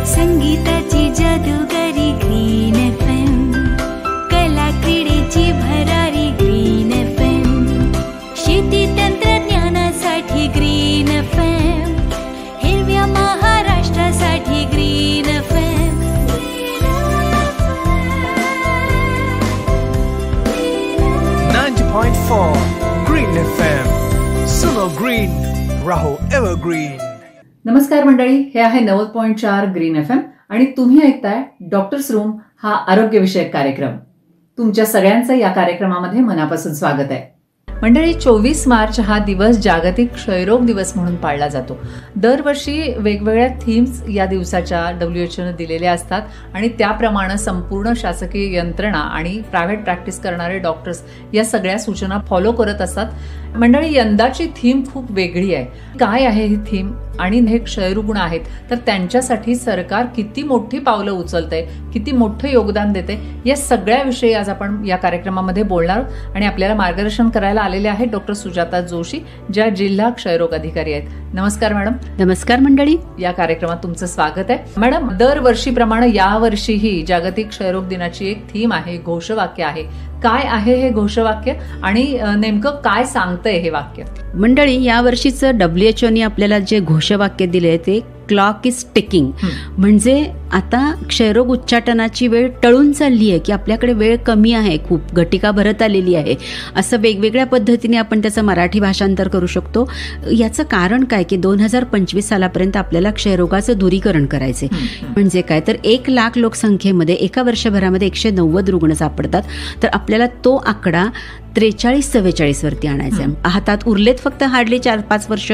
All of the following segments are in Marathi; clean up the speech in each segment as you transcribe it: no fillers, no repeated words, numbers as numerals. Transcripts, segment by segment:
संगीताची जादूगारी ग्रीन FM, कला क्रीडेची भरारी ग्रीन FM, शेती तंत्रज्ञानासाठी ग्रीन FM, हिरव्या महाराष्ट्रासाठी ग्रीन FM. 90.4 ग्रीन FM, सुनो ग्रीन राहो एव्हरग्रीन. नमस्कार मंडळी, हे आहे 90.4 ग्रीन FM आणि तुम्ही ऐकताय डॉक्टर्स रूम हा आरोग्यविषयक कार्यक्रम. तुमच्या सगळ्यांचं या कार्यक्रमामध्ये मनापासून स्वागत आहे. मंडळी, 24 मार्च हा दिवस जागतिक क्षयरोग दिवस म्हणून पाळला जातो. दरवर्षी वेगवेगळ्या थीम्स या दिवसाच्या WHO दिलेल्या असतात आणि त्याप्रमाणे संपूर्ण शासकीय यंत्रणा आणि प्रायव्हेट प्रॅक्टिस करणारे डॉक्टर्स या सगळ्या सूचना फॉलो करत असतात. मंडळी, यंदाची थीम खूप वेगळी आहे. काय आहे ही थीम आणि हे क्षयरुग्ण आहेत तर त्यांच्यासाठी सरकार किती मोठी पावलं उचलतंय, किती मोठं योगदान देते, या सगळ्याविषयी आज आपण या कार्यक्रमामध्ये बोलणार आहोत. आणि आपल्याला मार्गदर्शन करायला आलेले आहेत डॉक्टर सुजाता जोशी, ज्या जिल्हा क्षयरोग अधिकारी आहेत. नमस्कार मॅडम. नमस्कार मंडळी, या कार्यक्रमात तुमचं स्वागत आहे. मॅडम, दरवर्षीप्रमाणे यावर्षीही जागतिक क्षयरोग दिनाची एक थीम आहे, घोषवाक्य आहे. काय आहे हे घोषवाक्य आणि नेमकं काय सांगतंय हे वाक्य? मंडळी, या वर्षीचं WHO आपल्याला जे घोषवाक्य दिले ते क्लॉक इज टिकिंग. म्हणजे आता क्षयरोग उच्चाटनाची वेळ टळून चालली आहे, की आपल्याकडे वेळ कमी आहे, खूप घटिका भरत आलेली आहे, असं वेगवेगळ्या पद्धतीने आपण त्याचं मराठी भाषांतर करू शकतो. याचं कारण काय की 2025 सालापर्यंत आपल्याला क्षयरोगाचं दूरीकरण करायचे. म्हणजे काय तर 1 लाख लोकसंख्येमध्ये एका वर्षभरामध्ये 190 रुग्ण सापडतात, तर आपल्याला तो आकडा 43-44 वरती आणायचं आहे. हातात उरलेत फक्त हार्डली 4-5 वर्ष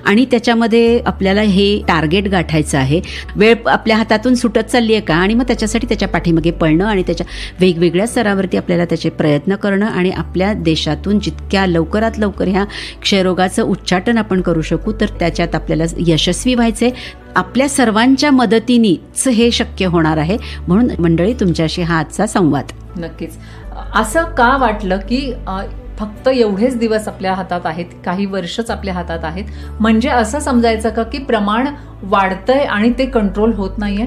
आणि त्याच्यामध्ये आपल्याला हे टार्गेट गाठायचं आहे. वेळ आपल्या हातातून सुटत चालली आहे का, आणि मग त्याच्यासाठी त्याच्या पाठीमागे पळणं आणि त्याच्या वेगवेगळ्या स्तरावरती आपल्याला त्याचे प्रयत्न करणं आणि आपल्या देशातून जितक्या लवकरात लवकर ह्या क्षयरोगाचं उच्चाटन आपण करू शकू तर त्याच्यात आपल्याला यशस्वी व्हायचे. आपल्या सर्वांच्या मदतीनेच हे शक्य होणार आहे. म्हणून मंडळी, तुमच्याशी हा आजचा संवाद. नक्कीच. असं का वाटलं की फक्त एवढेच दिवस आपल्या हातात आहेत, काही वर्षच आपल्या हातात आहेत, म्हणजे असं समजायचं का की प्रमाण वाढतंय आणि ते कंट्रोल होत नाहीये?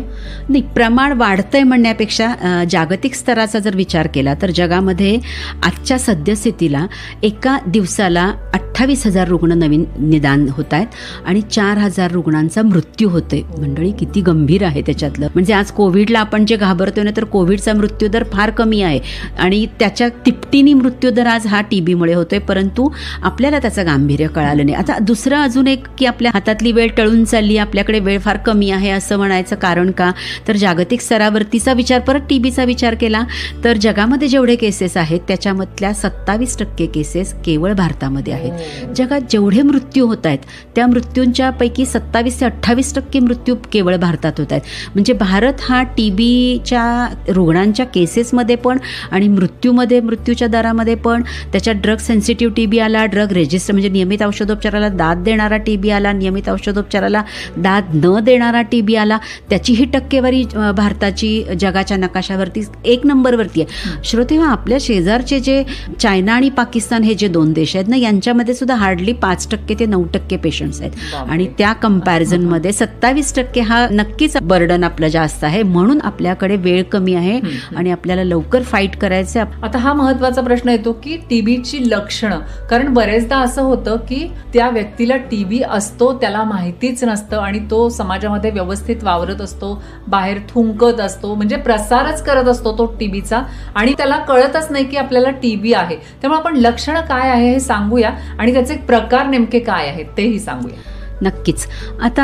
नाही, प्रमाण वाढतंय म्हणण्यापेक्षा जागतिक स्तराचा जर विचार केला तर जगामध्ये आजच्या सद्यस्थितीला एका दिवसाला 28,000 रुग्ण नवीन निदान होत आहेत आणि 4,000 रुग्णांचा मृत्यू होतोय. मंडळी, किती गंभीर आहे त्याच्यातलं. म्हणजे आज कोविडला आपण जे घाबरतोय ना, तर कोविडचा मृत्यूदर फार कमी आहे आणि त्याच्या तिपटीने मृत्यूदर आज हा TBमुळे होतोय, परंतु आपल्याला त्याचं गांभीर्य कळालं नाही. आता दुसरं अजून एक की आपल्या हातातली वेळ टळून चालली, आपल्याकडे वेळ फार कमी आहे असं म्हणायचं कारण का, तर जागतिक स्तरावरतीचा विचार, परत TBचा विचार केला तर जगामध्ये जेवढे केसेस आहेत त्याच्यामधल्या 27% केसेस केवळ भारतामध्ये आहेत. जगात जेवढे मृत्यू होत आहेत त्या मृत्यूंच्या पैकी 27 ते 28% मृत्यू केवळ भारतात होत आहेत. म्हणजे भारत हा TBच्या रुग्णांच्या केसेसमध्ये पण आणि मृत्यूच्या दरामध्ये पण, त्याच्यात ड्रग सेन्सिटिव्ह TB आला, ड्रग रेजिस्टर म्हणजे नियमित औषधोपचाराला दाद देणारा TB आला, नियमित औषधोपचाराला दाद न देणारा TB आला. त्याची ही टक्केवारी भारताची जगाच्या नकाशावरती 1 नंबरवरती आहे. श्रोतेहो, आपल्या शेजारचे जे चायना आणि पाकिस्तान हे जे 2 देश आहेत ना, यांच्यामध्ये सुद्धा हार्डली 5% ते 9% पेशंट्स आहेत आणि त्या कंपॅरिझनमध्ये 27% हा नक्कीच बर्डन आपलं जास्त आहे. म्हणून आपल्याकडे वेळ कमी आहे आणि आपल्याला लवकर फाईट करायचं. आता हा महत्वाचा प्रश्न येतो की TBची लक्षणं, कारण बरेचदा असं होतं की त्या व्यक्तीला TB असतो, त्याला माहितीच नसतं आणि तो समाजामध्ये व्यवस्थित वावरत असतो, बाहेर थुंकत असतो, म्हणजे प्रसारच करत असतो तो TBचा आणि त्याला कळतच नाही की आपल्याला TB आहे. त्यामुळे आपण लक्षणं काय आहे हे सांगूया आणि त्याचे प्रकार नेमके काय आहेत तेही सांगूया. नक्कीच. आता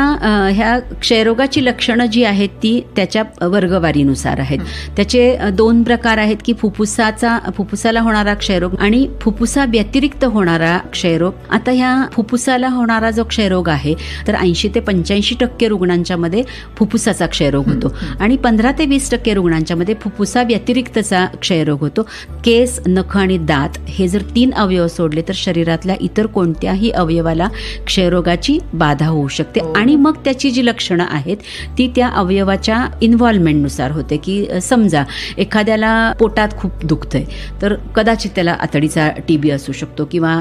ह्या क्षयरोगाची लक्षणं जी आहेत ती त्याच्या वर्गवारीनुसार आहेत. त्याचे 2 प्रकार आहेत की फुफ्फुसाला होणारा क्षयरोग आणि फुफ्फुसा व्यतिरिक्त होणारा क्षयरोग. आता ह्या फुफ्फुसाला होणारा जो क्षयरोग आहे तर 80 ते 85% रुग्णांच्या मध्ये फुफ्फुसाचा क्षयरोग होतो आणि 15 ते 20% रुग्णांच्या मध्ये फुफ्फुसा व्यतिरिक्तचा क्षयरोग होतो. केस, नख आणि दात हे जर 3 अवयव सोडले तर शरीरातल्या इतर कोणत्याही अवयवाला क्षयरोगाची बाधा होऊ शकते आणि मग त्याची जी लक्षणं आहेत ती त्या अवयवाच्या इन्व्हॉल्वमेंटनुसार होते. की समजा एखाद्याला पोटात खूप दुखतंय तर कदाचित त्याला आतडीचा टीबी असू शकतो, किंवा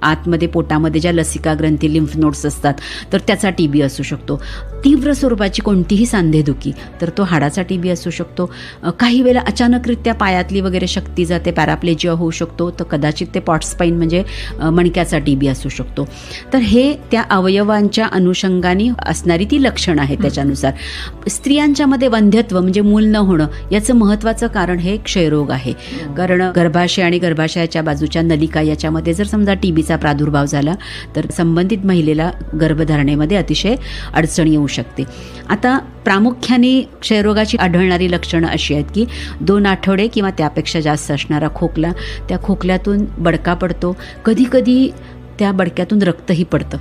आतमध्ये पोटामध्ये ज्या लसिका ग्रंथी लिम्फ नोड्स असतात तर त्याचा टीबी असू शकतो. तीव्र स्वरूपाची कोणतीही सांधेदुखी तर तो हाडाचा टीबी असू शकतो. काही वेळेला अचानकरित्या पायातली वगैरे शक्ती जाते, पॅराप्लेजिया होऊ शकतो, तर कदाचित ते पॉटस्पाईन म्हणजे मणक्याचा टीबी असू शकतो. तर हे त्या अवयवांच्या अनुषंगाने असणारी ती लक्षणं आहेत. त्याच्यानुसार स्त्रियांच्या मध्ये वंध्यत्व म्हणजे मूल न होणं याचं महत्वाचं कारण हे क्षयरोग आहे. कारण गर्भाशय आणि गर्भाशयाच्या बाजूच्या नलिका याच्यामध्ये जर समजा टीबीचा प्रादुर्भाव झाला तर संबंधित महिलेला गर्भधारणेमध्ये अतिशय अडचण येऊ शकते. आता प्रामुख्याने क्षयरोगाची आढळणारी लक्षणं अशी आहेत की 2 आठवडे किंवा त्यापेक्षा जास्त असणारा खोकला, त्या खोकल्यातून बडका पडतो, कधी कधी त्या बडक्यातून रक्तही पडतं.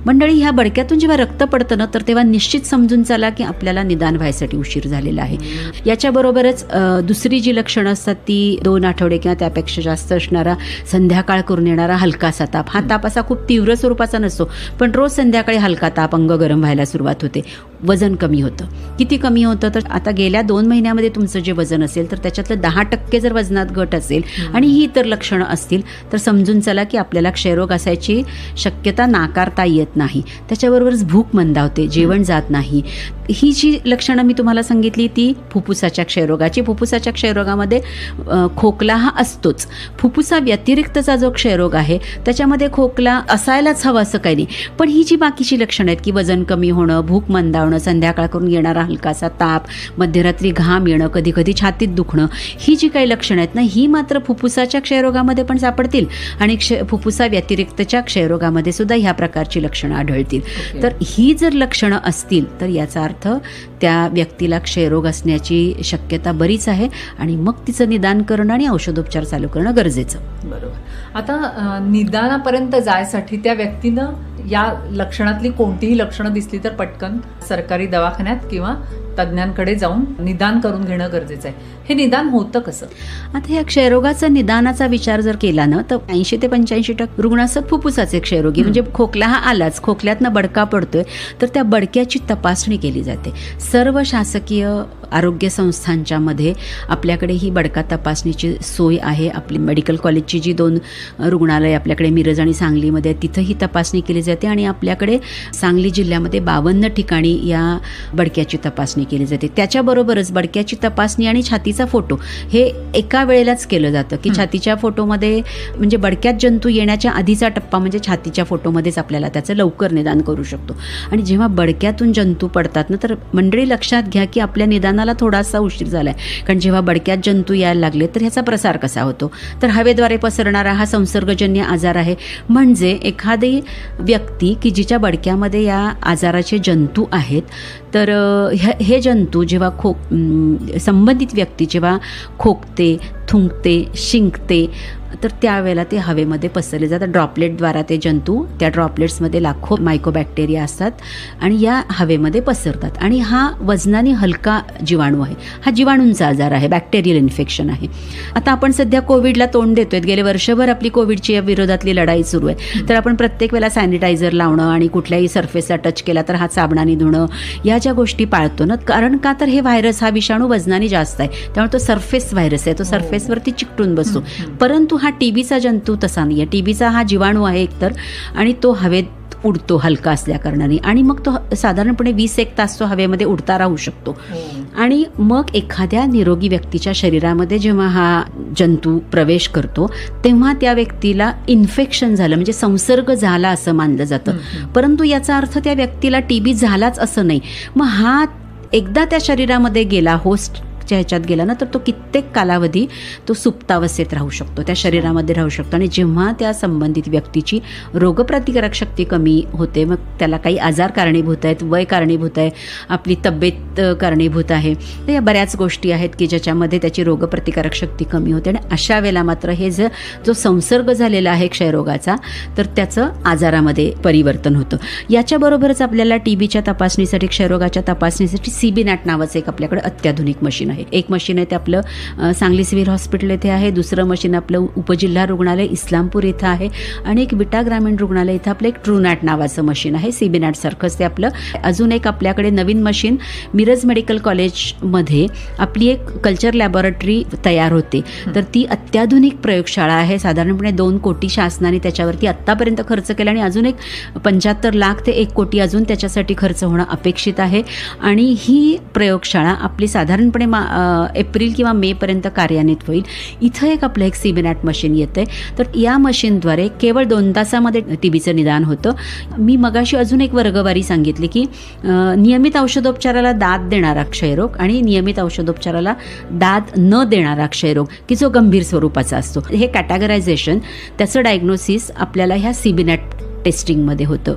मंडळी, ह्या बडक्यातून जेव्हा रक्त पडतं ना तर तेव्हा निश्चित समजून चला की आपल्याला निदान व्हायसाठी उशीर झालेला आहे. याच्याबरोबरच दुसरी जी लक्षणं असतात ती 2 आठवडे किंवा त्यापेक्षा जास्त असणारा संध्याकाळ करून येणारा हलकासा ताप. हा ताप असा खूप तीव्र स्वरूपाचा नसतो, पण रोज संध्याकाळी हलका ताप, अंग गरम व्हायला सुरुवात होते, वजन कमी होतं. किती कमी होतं तर आता गेल्या 2 महिन्यामध्ये तुमचं जे वजन असेल तर त्याच्यातलं 10% जर वजनात घट असेल आणि ही इतर लक्षणं असतील तर समजून चला की आपल्याला क्षयरोग असायची शक्यता नाकारता येत नाही. त्याच्याबरोबरच भूक मंदावते, जेवण जात नाही. ही जी लक्षणं मी तुम्हाला सांगितली ती फुफ्फुसाच्या क्षयरोगाची. फुफ्फुसाच्या क्षयरोगामध्ये खोकला हा असतोच. फुफ्फुसा व्यतिरिक्तचा जो क्षयरोग आहे त्याच्यामध्ये खोकला असायलाच हवा असं काही नाही, पण ही जी बाकीची लक्षणं आहेत की वजन कमी होणं, भूक मंदावणं, संध्याकाळ करून येणारा हलकासा ताप, मध्यरात्री घाम येणं, कधी कधी छातीत दुखणं, ही जी काही लक्षणं आहेत ना ही मात्र फुफ्फुसाच्या क्षयरोगामध्ये पण सापडतील आणि फुफ्फुसा व्यतिरिक्तच्या क्षयरोगामध्ये सुद्धा ह्या प्रकारची लक्षणं आढळतील. तर ही जर लक्षणं असतील तर याचा अर्थ त्या व्यक्तीला क्षयरोग असण्याची शक्यता बरीच आहे आणि मग तिचं निदान करणं आणि औषधोपचार चालू करणं गरजेचं. बरोबर. आता निदानापर्यंत जायसाठी त्या व्यक्तीनं या लक्षणातली कोणतीही लक्षणं दिसली तर पटकन सरकारी दवाखान्यात किंवा तज्ज्ञांकडे जाऊन निदान करून घेणं गरजेचं आहे. हे निदान होतं कसं? आता या क्षयरोगाचा निदानाचा विचार जर केला ना तर 80 ते 85% रुग्ण असतात फुफ्फुसाचे क्षयरोगी. म्हणजे खोकला हा आलाच, खोकल्यातनं बडका पडतोय तर त्या बडक्याची तपासणी केली जाते. सर्व शासकीय आरोग्य संस्थांच्या मध्ये आपल्याकडे ही बडका तपासणीची सोय आहे. आपली मेडिकल कॉलेजची जी 2 रुग्णालय आपल्याकडे मिरज आणि सांगलीमध्ये तिथं ही तपासणी केली जाते आणि आपल्याकडे सांगली जिल्ह्यामध्ये 52 ठिकाणी या बडक्याची तपासणी केली जाते. त्याच्याबरोबरच बडक्याची तपासणी आणि छातीचा फोटो हे एका वेळेलाच केलं जातं की छातीच्या फोटोमध्ये म्हणजे बडक्यात जंतू येण्याच्या आधीचा टप्पा म्हणजे छातीच्या फोटोमध्येच आपल्याला त्याचं लवकर निदान करू शकतो. आणि जेव्हा बडक्यातून जंतू पडतात ना तर मंडळी लक्षात घ्या की आपल्या निदानाला थोडासा उशीर झालाय. कारण जेव्हा बडक्यात जंतू यायला लागले तर ह्याचा प्रसार कसा होतो तर हवेद्वारे पसरणारा हा संसर्गजन्य आजार आहे. म्हणजे एखादी व्यक्ती की जिच्या बडक्यामध्ये या आजाराचे जंतू आहेत तर हे जंतू जेव्हा संबंधित व्यक्ती जेव्हा खोकते, थुंकते, शिंकते तर त्यावेळेला ते हवेमध्ये पसरले जातात. ड्रॉपलेटद्वारा ते जंतू, त्या ड्रॉपलेट्समध्ये लाखो मायकोबॅक्टेरिया असतात आणि या हवेमध्ये पसरतात. आणि हा वजनाने हलका जीवाणू आहे. हा जीवाणूंचा आजार आहे, बॅक्टेरियल इन्फेक्शन आहे. आता आपण सध्या कोविडला तोंड देतोय. गेले वर्षभर आपली कोविडची विरोधातली लढाई सुरू आहे. तर आपण प्रत्येक वेळेला सॅनिटायझर लावणं आणि कुठल्याही सरफेसला टच केला तर हात साबणाने धुणं या ज्या गोष्टी पाळतो ना. कारण का तर हे व्हायरस, हा विषाणू वजनाने जास्त आहे त्यामुळे तो सरफेस व्हायरस आहे, तो सरफेसवरती चिकटून बसतो. परंतु हा टीबीचा जंतू तसा नाही आहे. टीबीचा हा जीवाणू आहे एकतर आणि तो हवेत उडतो हलका असल्या कारणाने आणि मग तो साधारणपणे 20-1 तास तो हवेमध्ये उडता राहू शकतो. आणि मग एखाद्या निरोगी व्यक्तीच्या शरीरामध्ये जेव्हा हा जंतू प्रवेश करतो तेव्हा त्या व्यक्तीला इन्फेक्शन झालं म्हणजे संसर्ग झाला असं मानलं जातं. परंतु याचा अर्थ त्या व्यक्तीला टीबी झालाच असं नाही. मग हा एकदा त्या शरीरामध्ये गेला, होस्टच्या ह्याच्यात गेला ना तर तो कित्येक कालावधी तो सुप्तावस्थेत राहू शकतो, त्या शरीरामध्ये राहू शकतो. आणि जेव्हा त्या संबंधित व्यक्तीची रोगप्रतिकारक शक्ती कमी होते मग त्याला काही आजार कारणीभूत आहेत, वय कारणीभूत आहे, आपली तब्येत कारणीभूत आहे, तर या बऱ्याच गोष्टी आहेत की ज्याच्यामध्ये त्याची रोगप्रतिकारक शक्ती कमी होते. आणि अशा वेळेला मात्र हे जो संसर्ग झालेला आहे क्षयरोगाचा तर त्याचं आजारामध्ये परिवर्तन होतं. याच्याबरोबरच आपल्याला टीबीच्या तपासणीसाठी, क्षयरोगाच्या तपासणीसाठी CBNAT नावाचं एक आपल्याकडे अत्याधुनिक मशीन आहे. एक मशीन आहे ते आपलं सांगली सिव्हिल हॉस्पिटल येथे आहे, दुसरं मशीन आपलं उपजिल्हा रुग्णालय इस्लामपूर इथं आहे आणि एक विटा ग्रामीण रुग्णालय इथं आपलं एक ट्रूनॅट नावाचं मशीन आहे, सीबीनॅट सारखंच ते आपलं. अजून एक आपल्याकडे नवीन मशीन मिरज मेडिकल कॉलेजमध्ये आपली एक कल्चर लॅबोरेटरी तयार होते, तर ती अत्याधुनिक प्रयोगशाळा आहे. साधारणपणे 2 कोटी शासनाने त्याच्यावरती आत्तापर्यंत खर्च केला आणि अजून एक 75 लाख ते 1 कोटी अजून त्याच्यासाठी खर्च होणं अपेक्षित आहे. आणि ही प्रयोगशाळा आपली साधारणपणे एप्रिल किंवा मे पर्यंत कार्यान्वित होईल. इथं एक आपलं एक सीबीनॅट मशीन येतंय, तर या मशीनद्वारे केवळ 2 तासामध्ये टीबीचं निदान होतं. मी मगाशी अजून एक वर्गवारी सांगितली की नियमित औषधोपचाराला दाद देणारा क्षयरोग आणि नियमित औषधोपचाराला दाद न देणारा क्षयरोग की जो गंभीर स्वरूपाचा असतो, हे कॅटेगरायझेशन त्याचं डायग्नोसिस आपल्याला ह्या सीबीनॅट टेस्टिंगमध्ये होतं.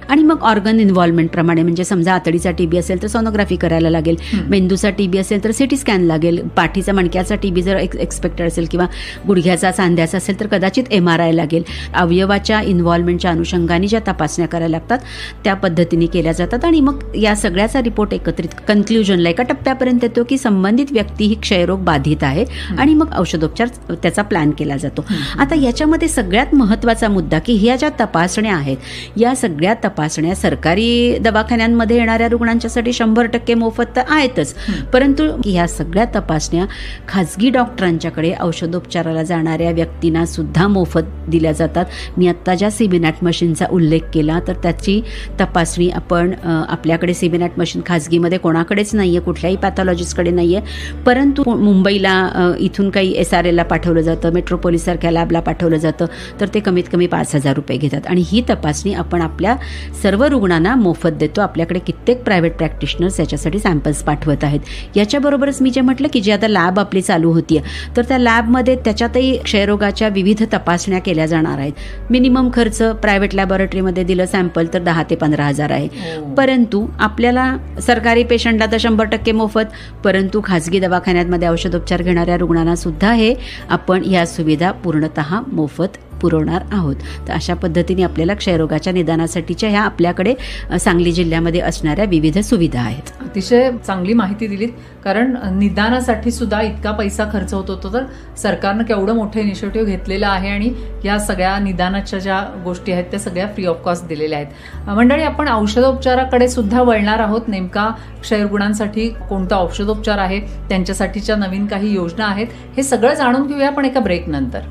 आणि मग ऑर्गन इन्व्हॉल्वमेंट प्रमाणे, म्हणजे समजा आतडीचा टीबी असेल तर सोनोग्राफी करायला लागेल, मेंदूचा टीबी असेल तर सिटी स्कॅन लागेल, पाठीचा मणक्याचा टीबी जर एक्सपेक्टेड असेल किंवा गुडघ्याचा सांध्याचा असेल तर कदाचित MRI लागेल. अवयवाच्या इन्व्हॉल्वमेंटच्या अनुषंगाने ज्या तपासण्या करायला लागतात त्या पद्धतीने केल्या जातात आणि मग या सगळ्याचा रिपोर्ट एकत्रित कन्क्ल्युजनला एका टप्प्यापर्यंत येतो की संबंधित व्यक्ती ही क्षयरोग बाधित आहे आणि मग औषधोपचार त्याचा प्लॅन केला जातो. आता याच्यामध्ये सगळ्यात महत्त्वाचा मुद्दा की ह्या ज्या तपासण्या आहेत, या सगळ्या तपासण्या सरकारी दवाखान्यांमध्ये येणाऱ्या रुग्णांच्यासाठी 100% मोफत तर आहेतच, परंतु ह्या सगळ्या तपासण्या खाजगी डॉक्टरांच्याकडे औषधोपचाराला जाणाऱ्या व्यक्तींना सुद्धा मोफत दिल्या जातात. मी आत्ता ज्या सीबीनॅट मशीनचा उल्लेख केला तर त्याची तपासणी आपण आपल्याकडे सीबीनॅट मशीन खाजगीमध्ये कोणाकडेच नाहीये, कुठल्याही पॅथॉलॉजिस्टकडे नाहीये, परंतु मुंबईला इथून काही SRLला पाठवलं जातं, मेट्रोपोलिस सारख्या लॅबला पाठवलं जातं, तर ते कमीत कमी 5,000 रुपये घेतात आणि ही तपासणी आपण आपल्या सर्व रुग्णांना मोफत देतो. आपल्याकडे कित्येक प्रायव्हेट प्रॅक्टिशनर्स याच्यासाठी सॅम्पल्स पाठवत आहेत. याच्याबरोबरच मी जे म्हटलं की जी आता लॅब आपली चालू होतीये, तर त्या लॅबमध्ये त्याच्यातही क्षयरोगाच्या विविध तपासण्या केल्या जाणार आहेत. मिनिमम खर्च प्रायव्हेट लॅबोरेटरीमध्ये दिलं सॅम्पल तर 10,000 ते 15,000 आहे, परंतु आपल्याला सरकारी पेशंटला तर 100% मोफत, परंतु खाजगी दवाखान्यांमध्ये औषधोपचार घेणाऱ्या रुग्णांना सुद्धा हे आपण या सुविधा पूर्णतः मोफत पुरवणार आहोत. तर अशा पद्धतीने आपल्याला क्षयरोगाच्या निदानासाठीच्या ह्या आपल्याकडे सांगली जिल्ह्यामध्ये असणाऱ्या विविध सुविधा आहेत. अतिशय चांगली माहिती दिलीत, कारण निदानासाठी सुद्धा इतका पैसा खर्च होत होतो, तर सरकारनं केवढं मोठं इनिशिएटिव्ह घेतलेलं आहे आणि या सगळ्या निदानाच्या ज्या गोष्टी आहेत त्या सगळ्या फ्री ऑफ कॉस्ट दिलेल्या आहेत. मंडळी, आपण औषधोपचाराकडे सुद्धा वळणार आहोत. नेमका क्षयरुग्णांसाठी कोणता औषधोपचार आहे, त्यांच्यासाठीच्या नवीन काही योजना आहेत, हे सगळं जाणून घेऊया पण एका ब्रेक नंतर.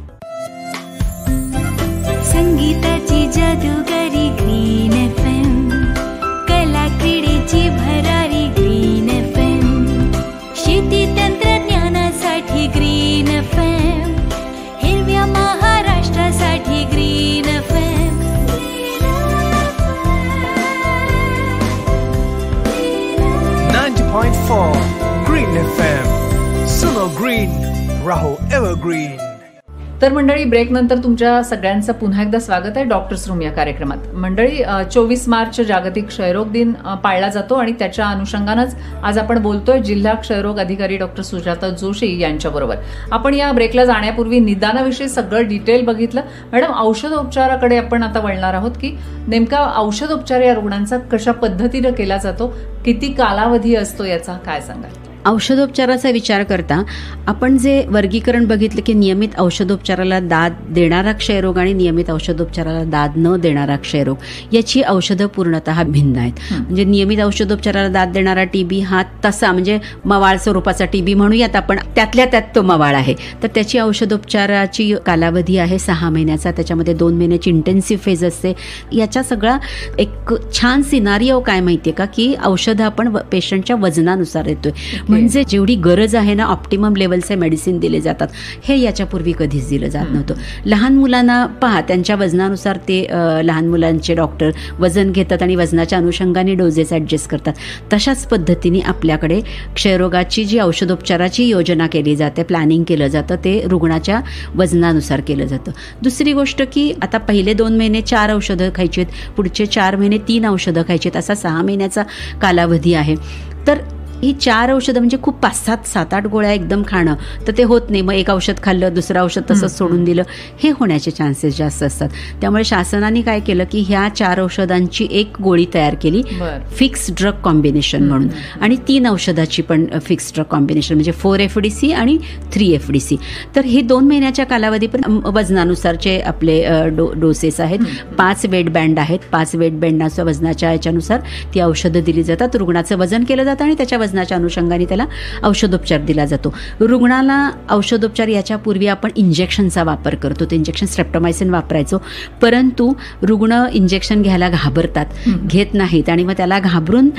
संगीताची जादूगारी ग्रीन FM, कला क्रीडेची भरारी ग्रीन FM, शेती तंत्रज्ञानासाठी ग्रीन FM, हिरव्या महाराष्ट्रासाठी ग्रीन FM. 90.4 Green FM. सुनो ग्रीन, राहो एव्हरग्रीन. तर मंडळी, ब्रेक नंतर तुमच्या सगळ्यांचं पुन्हा एकदा स्वागत आहे डॉक्टर्स रूम या कार्यक्रमात. मंडळी, 24 मार्च जागतिक क्षयरोग दिन पाळला जातो आणि त्याच्या अनुषंगानंच आज आपण बोलतोय जिल्हा क्षयरोग अधिकारी डॉक्टर सुजाता जोशी यांच्याबरोबर. आपण या ब्रेकला जाण्यापूर्वी निदानाविषयी सगळं डिटेल बघितलं. मॅडम, औषधोपचाराकडे आपण आता वळणार आहोत की नेमका औषधोपचार या रुग्णांचा कशा पद्धतीनं केला जातो, किती कालावधी असतो, याचा काय सांगाल? औषधोपचाराचा विचार करता आपण जे वर्गीकरण बघितलं की नियमित औषधोपचाराला दाद देणारा क्षयरोग आणि नियमित औषधोपचाराला दाद न देणारा क्षयरोग, याची औषधं पूर्णतः भिन्न आहेत. म्हणजे नियमित औषधोपचाराला दाद देणारा टीबी हा तसा म्हणजे मवाळ स्वरूपाचा टीबी म्हणूयात आपण, त्यातल्या त्यात तो मवाळ आहे, तर त्याची औषधोपचाराची कालावधी आहे 6 महिन्याचा. त्याच्यामध्ये 2 महिन्याची इंटेन्सिव्ह फेज असते. याचा सगळा एक छान सिनारिओ काय माहितीये का, की औषधं आपण पेशंटच्या वजनानुसार देतोय, म्हणजे जेवढी गरज आहे ना ऑप्टिमम लेवलचे मेडिसिन दिले जातात. हे याच्यापूर्वी कधीच दिलं जात नव्हतं. लहान मुलांना पहा, त्यांच्या वजनानुसार ते लहान मुलांचे डॉक्टर वजन घेतात आणि वजनाच्या अनुषंगाने डोजेस ऍडजस्ट करतात. तशाच पद्धतीने आपल्याकडे क्षयरोगाची जी औषधोपचाराची योजना केली जाते, प्लॅनिंग केलं जातं, ते रुग्णाच्या वजनानुसार केलं जातं. दुसरी गोष्ट की आता पहिले 2 महिने 4 औषधं खायची आहेत, पुढचे 4 महिने 3 औषधं खायची आहेत, असा 6 महिन्याचा कालावधी आहे. तर ही 4 औषधं म्हणजे खूप 5-7 गोळ्या एकदम खाणं तर ते होत नाही. मग एक औषध खाल्लं, दुसरं औषध तसंच सोडून दिलं, हे होण्याचे चान्सेस जास्त असतात. त्यामुळे शासनाने काय केलं की ह्या 4 औषधांची एक गोळी तयार केली, फिक्स ड्रग कॉम्बिनेशन म्हणून, आणि 3 औषधाची पण फिक्स ड्रग कॉम्बिनेशन म्हणजे 4FDC आणि 3FDC. तर हे 2 महिन्याच्या कालावधी पण वजनानुसारचे आपले डोसेस आहेत. 5 वेट बँड आहेत. 5 वेट बँडाच्या वजनाच्या याच्यानुसार ती औषधं दिली जातात. रुग्णाचं वजन केलं जातं आणि त्याच्या वजनाच्या अनुषंगाने त्याला औषधोपचार दिला जातो. रुग्णाला औषधोपचार याच्यापूर्वी आपण इंजेक्शनचा वापर करतो. ते इंजेक्शन स्ट्रेप्टोमायसिन वापरायचो, परंतु रुग्ण इंजेक्शन घ्यायला घाबरतात, घेत नाहीत आणि मग त्याला घाबरून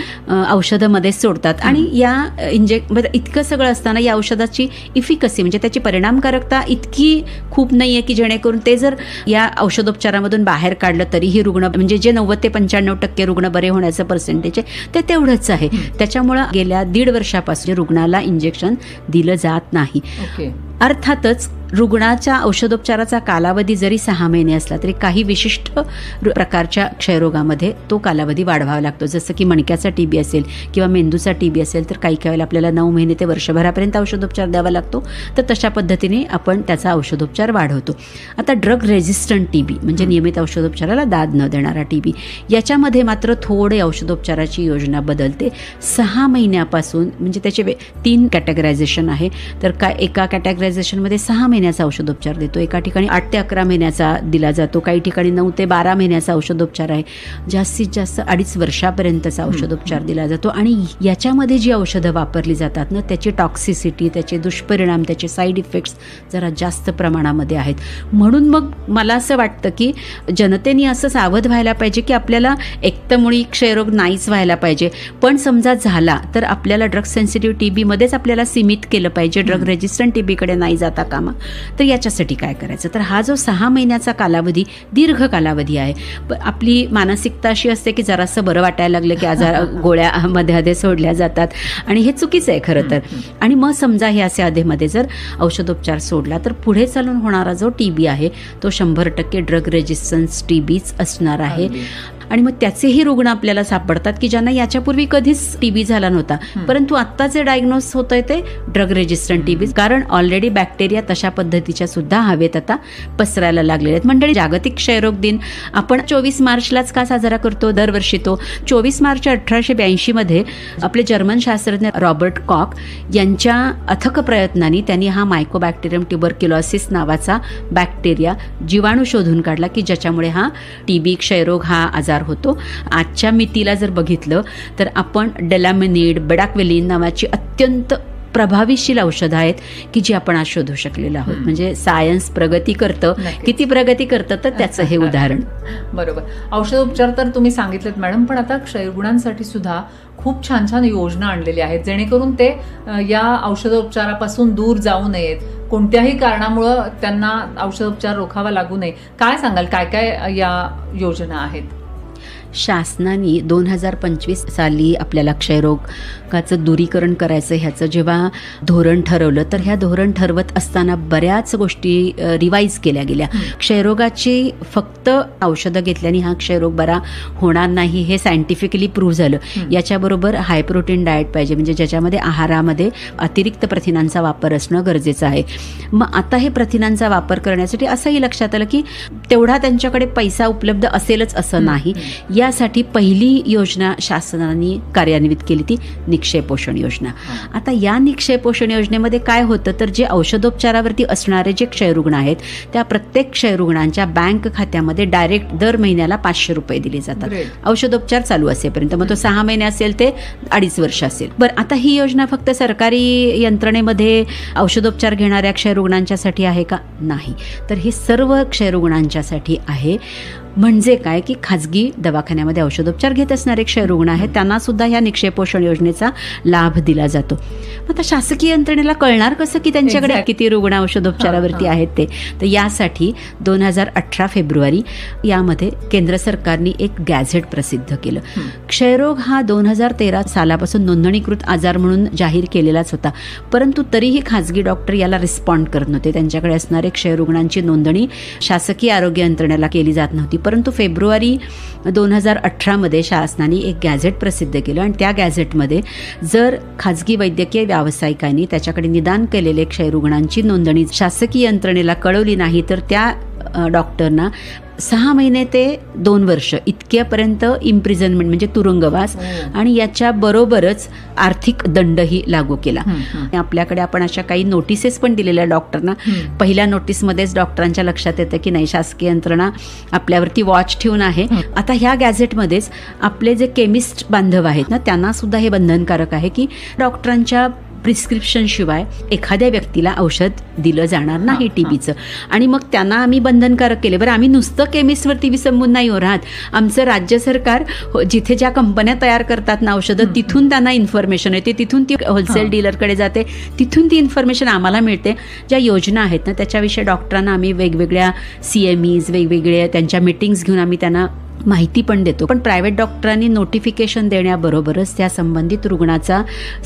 औषधं मध्येच सोडतात. आणि या इतकं सगळं असताना या औषधाची इफिकसी म्हणजे त्याची परिणामकारकता इतकी खूप नाहीये की जेणेकरून ते जर या औषधोपचारामधून बाहेर काढलं तरीही रुग्ण म्हणजे जे 90 ते 95% रुग्ण बरे होण्याचं पर्सेंटेज आहे ते तेवढंच आहे. त्याच्यामुळं गेल्या 1.5 वर्षापासून रुग्णाला इंजेक्शन दिलं जात नाही. अर्थातच रुग्णाच्या औषधोपचाराचा कालावधी जरी 6 महिने असला तरी काही विशिष्ट प्रकारच्या क्षयरोगामध्ये तो कालावधी वाढवावा लागतो. जसं की मणक्याचा TB असेल किंवा मेंदूचा TB असेल तर काही वेळेला आपल्याला 9 महिने ते वर्षभरापर्यंत औषधोपचार द्यावा लागतो. तर तशा पद्धतीने आपण त्याचा औषधोपचार वाढवतो. आता ड्रग रेझिस्टंट TB म्हणजे नियमित औषधोपचाराला दाद न देणारा TB, याच्यामध्ये मात्र थोडे औषधोपचाराची योजना बदलते. 6 महिन्यापासून म्हणजे त्याचे 3 कॅटेगरायझेशन आहे. तर एका कॅटेगरायझेशनमध्ये 6 महिन्याचा औषधोपचार देतो, एका ठिकाणी 8 ते 11 महिन्याचा दिला जातो, काही ठिकाणी 9 ते 12 महिन्याचा औषधोपचार आहे, जास्तीत जास्त 2.5 वर्षापर्यंतचा औषधोपचार दिला जातो. आणि याच्यामध्ये जी औषधं वापरली जातात ना त्याची टॉक्सिसिटी, त्याचे दुष्परिणाम, त्याचे साईड इफेक्ट्स जरा जास्त प्रमाणामध्ये आहेत. म्हणून मग मला असं वाटतं की जनतेने असं सावध व्हायला पाहिजे की आपल्याला एकतमुळी क्षयरोग नाहीच व्हायला पाहिजे, पण समजा झाला तर आपल्याला ड्रग सेन्सिटिव्ह TB मध्येच आपल्याला सीमित केलं पाहिजे, ड्रग रेजिस्टंट TB कडे नाही जाता कामा. तर याच्यासाठी काय करायचं, तर हा जो 6 महिन्याचा कालावधी दीर्घ कालावधी आहे. आपली मानसिकता अशी असते की जरासं बरं वाटायला लागलं की आजार गोळ्या मध्ये मध्ये सोडल्या जातात आणि हे चुकीचं आहे खरं तर. आणि मग समजा हे असे आधेमध्ये जर औषधोपचार सोडला तर पुढे चालून होणारा जो TB आहे तो 100% ड्रग रेजिस्टन्स TBच असणार आहे. आणि मग त्याचेही रुग्ण आपल्याला सापडतात की ज्यांना याच्यापूर्वी कधीच TB झाला नव्हता, परंतु आत्ता जे डायग्नोस होतंय ते ड्रग रेजिस्टंट TB, कारण ऑलरेडी बॅक्टेरिया तशा पद्धतीच्या सुद्धा हवेत आता पसरायला लागलेले आहेत. मंडळी, जागतिक क्षयरोग दिन आपण 24 मार्चलाच का साजरा करतो दरवर्षी? तो 24 मार्च 1882 मध्ये आपले जर्मन शास्त्रज्ञ रॉबर्ट कॉक यांच्या अथक प्रयत्नांनी त्यांनी हा मायकोबॅक्टेरियम ट्युबरक्युलोसिस नावाचा बॅक्टेरिया जीवाणू शोधून काढला की ज्याच्यामुळे हा TB क्षयरोग हा आजार होतो. आजच्या मितीला जर बघितलं तर आपण डेलामिनिड, बेडाक्वेलिन नावाची अत्यंत प्रभावीशील औषधं आहेत की जी आपण आज शोधू शकलेलो आहोत. म्हणजे सायन्स प्रगती करतं, किती प्रगती करतं तर त्याचं हे उदाहरण. बरोबर. औषधोपचार तर तुम्ही सांगितलेत मॅडम, पण आता क्षयरुग्णांसाठी सुद्धा खूप छान छान योजना आणलेल्या आहेत जेणेकरून ते या औषधोपचारापासून दूर जाऊ नयेत, कोणत्याही कारणामुळं त्यांना औषधोपचार रोखावा लागू नये. काय सांगाल, काय काय या योजना आहेत? शासनाने 2025 साली आपल्याला क्षयरोगाचं दूरीकरण करायचं ह्याचं जेव्हा धोरण ठरवलं तर ह्या धोरण ठरवत असताना बऱ्याच गोष्टी रिवाईज केल्या गेल्या. क्षयरोगाची फक्त औषधं घेतल्याने हा क्षयरोग बरा होणार नाही हे सायंटिफिकली प्रूव्ह झालं. याच्याबरोबर हाय प्रोटीन डाएट पाहिजे, म्हणजे ज्याच्यामध्ये आहारामध्ये अतिरिक्त प्रथिनांचा वापर असणं गरजेचं आहे. मग आता हे प्रथिनांचा वापर करण्यासाठी असंही लक्षात आलं की तेवढा त्यांच्याकडे पैसा उपलब्ध असेलच असं नाही. यासाठी पहिली योजना शासनाने कार्यान्वित केली ती निक्षय पोषण योजना. आता या निक्षय पोषण योजनेमध्ये काय होतं तर जे औषधोपचारावरती असणारे जे क्षयरुग्ण आहेत त्या प्रत्येक क्षयरुग्णांच्या बँक खात्यामध्ये डायरेक्ट दर महिन्याला 500 रुपये दिले जातात औषधोपचार चालू असेपर्यंत. मग तो 6 महिने असेल ते 2.5 वर्ष असेल. बरं, आता ही योजना फक्त सरकारी यंत्रणेमध्ये औषधोपचार घेणाऱ्या क्षयरुग्णांच्यासाठी आहे का? नाही. तर हे सर्व क्षयरुग्णांच्यासाठी आहे. म्हणजे काय की खाजगी दवाखान्यामध्ये औषधोपचार घेत असणारे क्षयरुग्ण आहेत त्यांना सुद्धा ह्या निक्षय पोषण योजनेचा लाभ दिला जातो. आता शासकीय यंत्रणेला कळणार कसं की त्यांच्याकडे किती रुग्ण औषधोपचारावरती आहेत ते? तर यासाठी 2018 फेब्रुवारी यामध्ये केंद्र सरकारने एक गॅझेट प्रसिद्ध केलं. क्षयरोग हा 2013 सालापासून नोंदणीकृत आजार म्हणून जाहीर केलेलाच होता, परंतु तरीही खाजगी डॉक्टर याला रिस्पॉन्ड करत नव्हते. त्यांच्याकडे असणारे क्षयरुग्णांची नोंदणी शासकीय आरोग्य यंत्रणेला केली जात नव्हती. परंतु फेब्रुवारी 2018 शासनाने एक गॅझेट प्रसिद्ध केलं आणि त्या गॅझेटमध्ये जर खाजगी वैद्यकीय व्यावसायिकांनी त्याच्याकडे निदान केलेले क्षयरुग्णांची नोंदणी शासकीय यंत्रणेला कळवली नाही तर त्या डॉक्टरना 6 महिने ते 2 वर्ष इतक्यापर्यंत इम्प्रिझनमेंट म्हणजे तुरुंगवास आणि याच्या बरोबरच आर्थिक दंडही लागू केला. आपल्याकडे आपण अशा काही नोटिसेस पण दिलेल्या डॉक्टरना. पहिल्या नोटीसमध्येच डॉक्टरांच्या लक्षात येतं की नाही, शासकीय यंत्रणा आपल्यावरती वॉच ठेवून आहे. आता ह्या गॅझेटमध्येच आपले जे केमिस्ट बांधव आहेत ना, त्यांना सुद्धा हे बंधनकारक आहे की डॉक्टरांच्या प्रिस्क्रिप्शन शिवाय एखाद्या व्यक्तीला औषध दिलं जाणार नाही टीबीचं. आणि मग त्यांना आम्ही बंधनकारक केले. बरं, आम्ही नुसतं केमिस्टवरती विसंबून नाही राहत. आमचं राज्य सरकार जिथे ज्या कंपन्या तयार करतात ना औषधं, तिथून त्यांना इन्फॉर्मेशन येते, तिथून ती होलसेल डीलरकडे जाते, तिथून ती इन्फॉर्मेशन आम्हाला मिळते. ज्या योजना आहेत ना त्याच्याविषयी डॉक्टरांना आम्ही वेगवेगळ्या CMEs वेगवेगळे त्यांच्या मीटिंग्स घेऊन आम्ही त्यांना माहिती पण देतो. पण प्रायव्हेट डॉक्टरांनी नोटिफिकेशन देण्याबरोबरच त्या संबंधित रुग्णाचा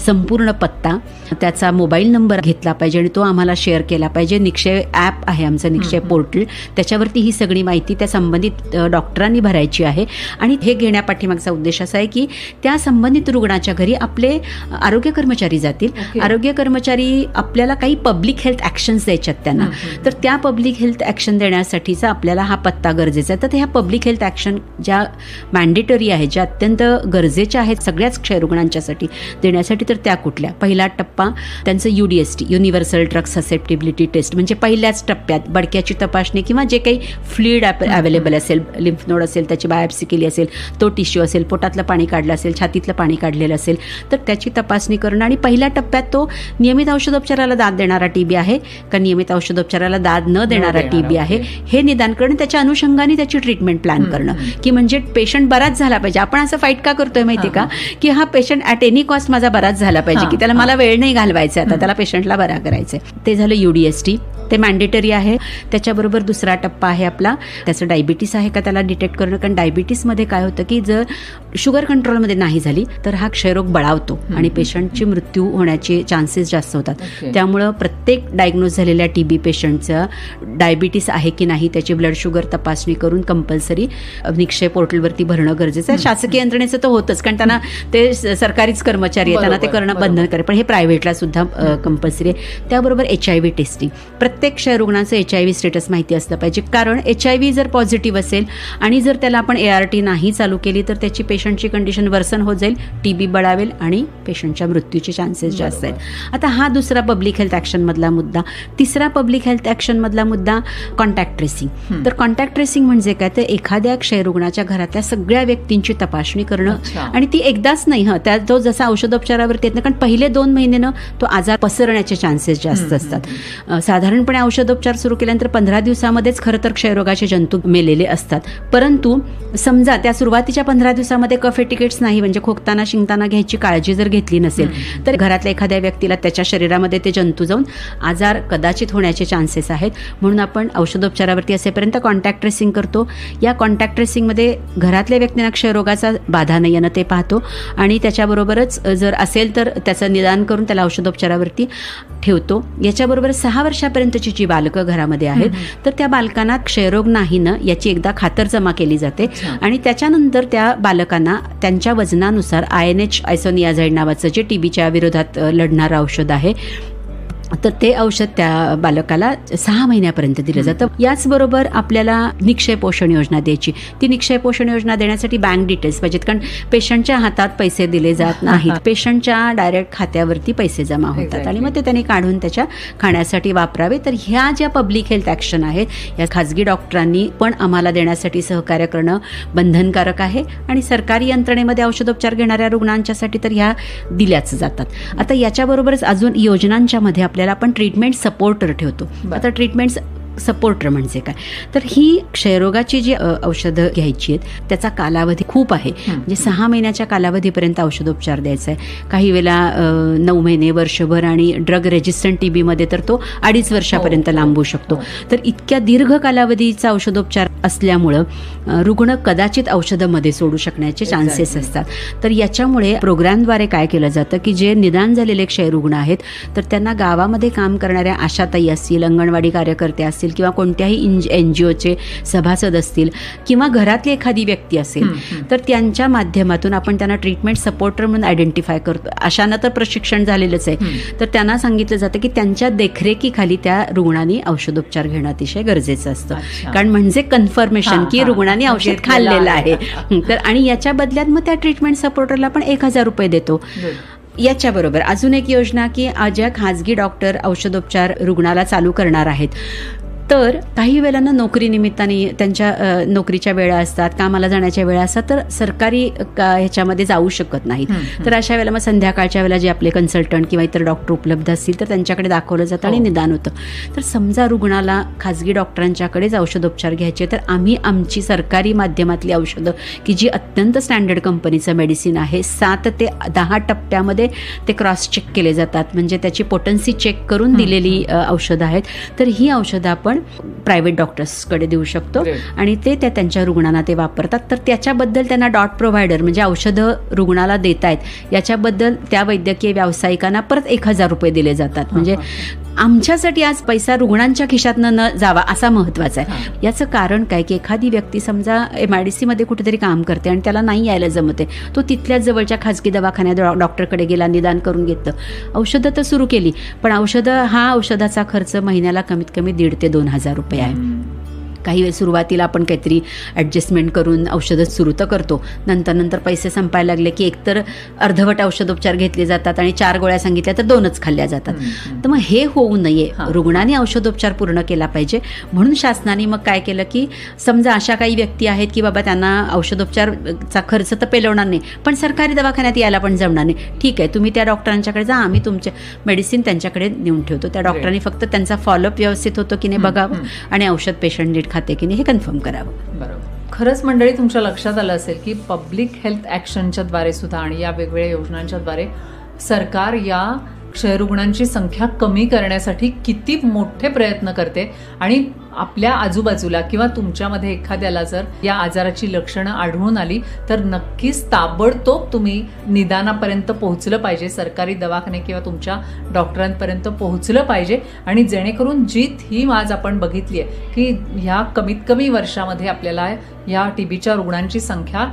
संपूर्ण पत्ता, त्याचा मोबाईल नंबर घेतला पाहिजे आणि तो आम्हाला शेअर केला पाहिजे. निक्षय ॲप आहे आमचं, निक्षय पोर्टल, त्याच्यावरती ही सगळी माहिती त्या संबंधित डॉक्टरांनी भरायची आहे. आणि हे घेण्यापाठीमागचा उद्देश असा आहे की त्या संबंधित रुग्णाच्या घरी आपले आरोग्य कर्मचारी जातील. आरोग्य कर्मचारी आपल्याला काही पब्लिक हेल्थ ॲक्शन्स द्यायच्यात त्यांना, तर त्या पब्लिक हेल्थ ॲक्शन देण्यासाठीचा आपल्याला हा पत्ता गरजेचा आहे. तर ह्या पब्लिक हेल्थ ॲक्शन ज्या मॅन्डेटरी आहेत, ज्या अत्यंत गरजेच्या आहेत सगळ्याच क्षयरुग्णांच्यासाठी देण्यासाठी, तर त्या कुठल्या? पहिला टप्पा त्यांचं UDST, universal drug susceptibility test, म्हणजे पहिल्याच टप्प्यात बडक्याची तपासणी किंवा जे काही फ्लुइड अवेलेबल असेल, लिम्फ नोड असेल, त्याची बायोप्सी केली असेल, तो टिश्यू असेल, पोटातलं पाणी काढलं असेल, छातीतलं पाणी काढलेलं असेल, तर त्याची तपासणी करणं. आणि पहिल्या टप्प्यात तो नियमित औषधोपचाराला दाद देणारा TB आहे का नियमित औषधोपचाराला दाद न देणारा TB आहे हे निदान करणं. त्याच्या अनुषंगाने त्याची ट्रीटमेंट प्लॅन करणं की म्हणजे पेशंट बराच झाला पाहिजे. आपण असं फाईट का करतोय माहिती का, की हा पेशंट ॲट एनी कॉस्ट माझा बराच झाला पाहिजे, की त्याला मला वेळ नाही घालवायचा, आता त्याला पेशंटला बरा करायचंय. ते झालं UDST, ते मॅन्डेटरी आहे. त्याच्याबरोबर दुसरा टप्पा आहे आपला, त्याचं डायबिटीस आहे का त्याला डिटेक्ट करणं. कारण डायबिटीसमध्ये काय होतं की जर शुगर कंट्रोलमध्ये नाही झाली तर हा क्षयरोग बळावतो आणि पेशंटची मृत्यू होण्याचे चान्सेस जास्त होतात. त्यामुळं प्रत्येक डायग्नोज झालेल्या TB पेशंटचं डायबिटीस आहे की नाही त्याची ब्लड शुगर तपासणी करून कंपल्सरी निक्षय पोर्टलवरती भरणं गरजेचं आहे. शासकीय यंत्रणेचं तर होतच, कारण त्यांना ते सरकारीच कर्मचारी आहेत, त्यांना ते करणं बंधनकारक, पण हे प्रायव्हेटला सुद्धा कंपल्सरी आहे. त्याबरोबर HIV टेस्टिंग, प्रत्येक क्षयरुग्णाचं HIV स्टेटस माहिती असलं पाहिजे. कारण HIV जर पॉझिटिव्ह असेल आणि जर त्याला आपण ART नाही चालू केली तर त्याची पेशंटची कंडिशन वर्सन होत जाईल, TB बळावेल आणि पेशंटच्या मृत्यूचे चान्सेस जास्त आहेत. आता हा दुसरा पब्लिक हेल्थ ॲक्शन मधला मुद्दा. तिसरा पब्लिक हेल्थ ॲक्शन मधला मुद्दा कॉन्टॅक्ट ट्रेसिंग. तर कॉन्टॅक्ट ट्रेसिंग म्हणजे काय, तर एखाद्या क्षयरुग्णाच्या घरातल्या सगळ्या व्यक्तींची तपासणी करणं. आणि ती एकदाच नाही, त्या तो जसा औषधोपचारावरती येत नाही, कारण पहिले 2 महिन्यानं तो आजार पसरण्याचे चान्सेस जास्त असतात. साधारणपणे औषधोपचार सुरू केल्यानंतर 15 दिवसामध्येच खरं तर क्षयरोगाचे जंतू मेलेले असतात. परंतु समजा त्या सुरुवातीच्या 15 दिवसामध्ये कफेटिकेट्स नाही, म्हणजे खोकताना शिंकताना घ्यायची काळजी जर घेतली नसेल तर घरातल्या एखाद्या व्यक्तीला त्याच्या शरीरामध्ये ते जंतू जाऊन आजार कदाचित होण्याचे चान्सेस आहेत. म्हणून आपण औषधोपचारावरती असेपर्यंत कॉन्टॅक्ट ट्रेसिंग करतो. या कॉन्टॅक्ट ट्रेसिंगमध्ये घरातल्या व्यक्तींना क्षयरोगाचा बाधा नाही येणं ते पाहतो आणि त्याच्याबरोबरच जर असेल तर त्याचं निदान करून त्याला औषधोपचारावरती ठेवतो. याच्याबरोबर 6 वर्षापर्यंतची जी बालकं घरामध्ये आहेत तर त्या बालकांना क्षयरोग नाही ना याची एकदा खातरजमा केली जाते आणि त्याच्यानंतर त्या बालकांना त्यांच्या वजनानुसार INH आयसोनियाझाईड नावाचं जे TBच्या विरोधात लढणारं औषध आहे तर ते औषध त्या बालकाला 6 महिन्यापर्यंत दिलं जातं. याचबरोबर आपल्याला निक्षय पोषण योजना द्यायची. ती निक्षय पोषण योजना देण्यासाठी बँक डिटेल्स पाहिजेत, कारण पेशंटच्या हातात पैसे दिले जात नाहीत, पेशंटच्या डायरेक्ट खात्यावरती पैसे जमा होतात आणि मग ते त्यांनी काढून त्याच्या खाण्यासाठी वापरावे. तर ह्या ज्या पब्लिक हेल्थ ॲक्शन आहेत या खाजगी डॉक्टरांनी पण आम्हाला देण्यासाठी सहकार्य करणं बंधनकारक आहे आणि सरकारी यंत्रणेमध्ये औषधोपचार घेणाऱ्या रुग्णांच्यासाठी तर ह्या दिल्याच जातात. आता याच्याबरोबरच अजून योजनांच्या मध्ये आपल्याला आपण ट्रीटमेंट सपोर्टर ठेवतो. आता ट्रीटमेंट सपोर्टर म्हणजे काय, तर ही क्षयरोगाची जी औषधं घ्यायची आहेत त्याचा कालावधी खूप आहे. म्हणजे 6 महिन्याच्या कालावधीपर्यंत औषधोपचार द्यायचा आहे. काही वेळेला 9 महिने, वर्षभर आणि ड्रग रेजिस्टंट TBमध्ये तर तो 2.5 वर्षापर्यंत लांबू शकतो. तर इतक्या दीर्घ कालावधीचा औषधोपचार असल्यामुळं रुग्ण कदाचित औषधामध्ये सोडू शकण्याचे चान्सेस असतात. तर याच्यामुळे प्रोग्रामद्वारे काय केलं जातं की जे निदान झालेले क्षयरुग्ण आहेत तर त्यांना गावामध्ये काम करणाऱ्या आशाताई असतील, अंगणवाडी कार्यकर्ते असतील असतील किंवा कोणत्याही NGOचे सभासद असतील किंवा घरातली एखादी व्यक्ती असेल तर त्यांच्या माध्यमातून आपण त्यांना ट्रीटमेंट सपोर्टर म्हणून आयडेंटिफाय करतो. अशांना तर प्रशिक्षण झालेलंच आहे. तर त्यांना सांगितलं जातं की त्यांच्या देखरेखीखाली त्या रुग्णांनी औषधोपचार घेणं अतिशय गरजेचं असतं. कारण म्हणजे कन्फर्मेशन की रुग्णाने औषध खाल्लेलं आहे. तर आणि याच्या बदल्यात मग त्या ट्रीटमेंट सपोर्टरला पण 1,000 रुपये देतो. याच्याबरोबर अजून एक योजना की ज्या खाजगी डॉक्टर औषधोपचार रुग्णाला चालू करणार आहेत तर काही वेळांना नोकरी निमित्ताने त्यांच्या नोकरीच्या वेळा असतात, कामाला जाण्याच्या वेळा असतात, तर सरकारी ह्याच्यामध्ये जाऊ शकत नाहीत. तर अशा वेळेला मग संध्याकाळच्या वेळेला जे आपले कन्सल्टंट किंवा इतर डॉक्टर उपलब्ध असतील तर त्यांच्याकडे दाखवलं जातं आणि निदान होतं. तर समजा रुग्णाला खाजगी डॉक्टरांच्याकडेच औषधोपचार घ्यायचे तर आम्ही आमची सरकारी माध्यमातली औषधं की जी अत्यंत स्टँडर्ड कंपनीचं मेडिसिन आहे 7 ते 10 टप्प्यामध्ये ते क्रॉस चेक केले जातात. म्हणजे त्याची पोटन्सी चेक करून दिलेली औषधं आहेत. तर ही औषधं आपण प्रायव्हेट डॉक्टर्सकडे देऊ शकतो आणि ते त्यांच्या रुग्णांना ते वापरतात. तर त्याच्याबद्दल त्यांना डॉट प्रोव्हायडर म्हणजे औषधं रुग्णाला देत आहेत याच्याबद्दल त्या वैद्यकीय व्यावसायिकांना परत 1,000 रुपये दिले जातात. म्हणजे आमच्यासाठी आज पैसा रुग्णांच्या खिशातनं न जावा असा महत्वाचा आहे. याचं कारण काय की एखादी व्यक्ती समजा MIDC मध्ये कुठेतरी काम करते आणि त्याला नाही यायला जमते, तो तिथल्याच जवळच्या खाजगी दवाखान्यात डॉक्टरकडे गेला, निदान करून घेतलं, औषधं तर सुरू केली, पण औषधाचा खर्च महिन्याला कमीत कमी 1,500 ते 2,000 रुपये आहे. काही वेळ सुरुवातीला आपण काहीतरी ॲडजस्टमेंट करून औषधं सुरू तर करतो, नंतर पैसे संपायला लागले की एकतर अर्धवट औषधोपचार घेतले जातात आणि 4 गोळ्या सांगितल्या तर 2च खाल्ल्या जातात. तर मग हे होऊ नये, रुग्णाने औषधोपचार पूर्ण केला पाहिजे. म्हणून शासनाने मग काय केलं की समजा अशा काही व्यक्ती आहेत की बाबा त्यांना औषधोपचारचा खर्च तर पेलवणार नाही पण सरकारी दवाखान्यात यायला पण जमणार नाही, ठीक आहे तुम्ही त्या डॉक्टरांच्याकडे जा, आम्ही तुमचे मेडिसिन त्यांच्याकडे नेऊन ठेवतो. त्या डॉक्टरांनी फक्त त्यांचा फॉलोअप व्यवस्थित होतो की नाही बघावं आणि औषध पेशंट नीट खाते की नाही हे कन्फर्म करावं. बरोबर. खरंच मंडळी तुमच्या लक्षात आलं असेल की पब्लिक हेल्थ ॲक्शनच्या द्वारे सुद्धा आणि या वेगवेगळ्या योजनांच्या द्वारे सरकार या क्षयरुग्णांची संख्या कमी करण्यासाठी किती मोठे प्रयत्न करते. आणि आपल्या आजूबाजूला किंवा तुमच्यामध्ये एखाद्याला जर या आजाराची लक्षणं आढळून आली तर नक्कीच ताबडतोब तुम्ही निदानापर्यंत पोहोचलं पाहिजे, सरकारी दवाखाने किंवा तुमच्या डॉक्टरांपर्यंत पोहोचलं पाहिजे. आणि जेणेकरून ही आज आपण बघितली आहे की ह्या कमीत कमी वर्षामध्ये आपल्याला या TBच्या रुग्णांची संख्या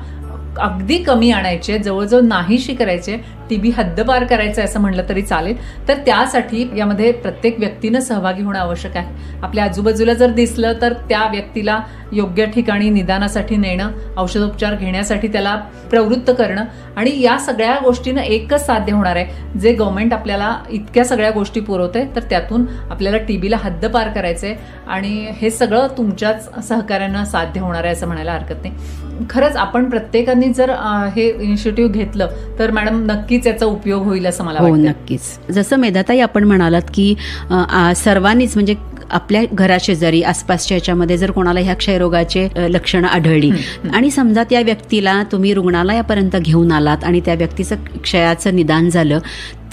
अगदी कमी आणायची, जवळजवळ नाहीशी करायची, TB हद्दपार करायचं असं म्हणलं तरी चालेल. तर त्यासाठी यामध्ये प्रत्येक व्यक्तीनं सहभागी होणं आवश्यक आहे. आपल्या आजूबाजूला जर दिसलं तर त्या व्यक्तीला योग्य ठिकाणी निदानासाठी नेणं, औषधोपचार घेण्यासाठी त्याला प्रवृत्त करणं. आणि या सगळ्या गोष्टीनं एकच साध्य होणार आहे, जे गव्हर्नमेंट आपल्याला इतक्या सगळ्या गोष्टी पुरवते तर त्यातून आपल्याला TBला हद्दपार करायचंय. आणि हे सगळं तुमच्याच सहकार्यानं साध्य होणार आहे असं म्हणायला हरकत नाही. खरंच आपण प्रत्येकाने जर हे इनिशिएटिव्ह घेतलं तर मॅडम नक्कीच याचा उपयोग होईल असं मला वाटतं. नक्कीच. जसं मेधाताई आपण म्हणालात की सर्वांनीच म्हणजे आपल्या घराशेजारी आसपासच्या याच्यामध्ये जर कोणाला ह्या क्षयरोगाचे लक्षणं आढळली आणि समजा त्या व्यक्तीला तुम्ही रुग्णालयापर्यंत घेऊन आलात आणि त्या व्यक्तीचं क्षयाचं निदान झालं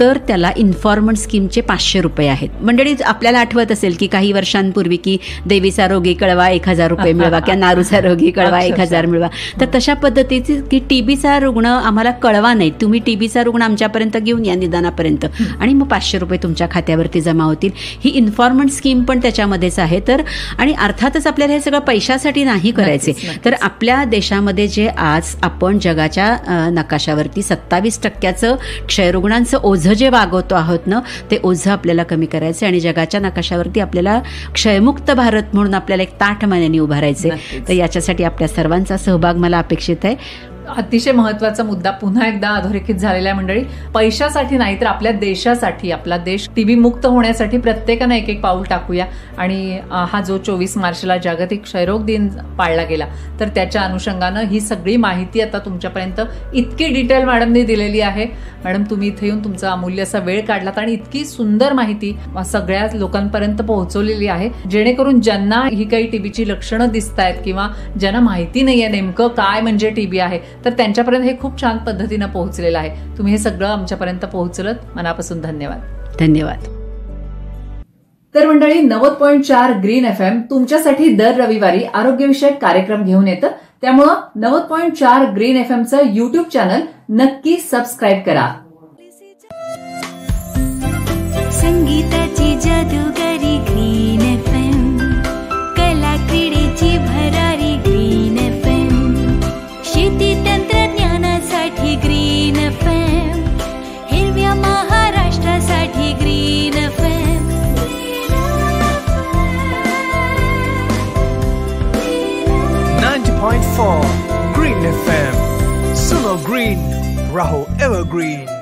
तर त्याला इन्फॉर्मंट स्कीमचे 500 रुपये आहेत. मंडळी आपल्याला आठवत असेल की काही वर्षांपूर्वी की देवीचा रोगी कळवा 1,000 रुपये मिळवा किंवा नारूचा रोगी कळवा 1,000 मिळवा. तर तशा पद्धतीची की TBचा रुग्ण आम्हाला कळवा नाही, तुम्ही TBचा रुग्ण आमच्यापर्यंत घेऊन या निदानापर्यंत आणि मग 500 रुपये तुमच्या खात्यावरती जमा होतील. ही इन्फॉर्मंट स्कीम पण त्याच्यामध्येच आहे. तर आणि अर्थातच आपल्याला हे सगळं पैशासाठी नाही करायचे. तर आपल्या देशामध्ये जे आज आपण जगाच्या नकाशावरती 27% क्षयरुग्णांचं ओझं जे वागवतो आहोत ना ते ओझं आपल्याला कमी करायचं आणि जगाच्या नकाशावरती आपल्याला क्षयमुक्त भारत म्हणून आपल्याला एक ताठ मानेने उभारायचे. तर याच्यासाठी आपल्या सर्वांचा सहभाग मला अपेक्षित आहे. अतिशय महत्वाचा मुद्दा पुन्हा एकदा अधोरेखित झालेला आहे मंडळी. पैशासाठी नाही तर आपल्या देशासाठी, आपला देश TB मुक्त होण्यासाठी प्रत्येकानं एक पाऊल टाकूया. आणि हा जो 24 मार्चला जागतिक क्षयरोग दिन पाळला गेला तर त्याच्या अनुषंगानं ही सगळी माहिती आता तुमच्यापर्यंत इतकी डिटेल मॅडमने दिलेली आहे. मॅडम तुम्ही इथे येऊन तुमचा अमूल्य असा वेळ काढलात आणि इतकी सुंदर माहिती सगळ्या लोकांपर्यंत पोहोचवलेली आहे जेणेकरून ज्यांना ही काही TBची लक्षणं दिसत आहेत किंवा ज्यांना माहिती नाहीये नेमकं काय म्हणजे TB आहे तर त्यांच्यापर्यंत हे खूप छान पद्धतीनं पोहोचलेलं आहे. तुम्ही हे सगळं आमच्यापर्यंत पोहोचलत, मनापासून धन्यवाद. धन्यवाद. तर मंडळी 90.4 ग्रीन FM तुमच्यासाठी दर रविवारी आरोग्यविषयक कार्यक्रम घेऊन येतं. त्यामुळं 90.4 ग्रीन FMचं YouTube चॅनल नक्की सबस्क्राईब करा. संगीताची जादूगारी green FM. 101.4 Green FM. Suno Green, Raho Evergreen.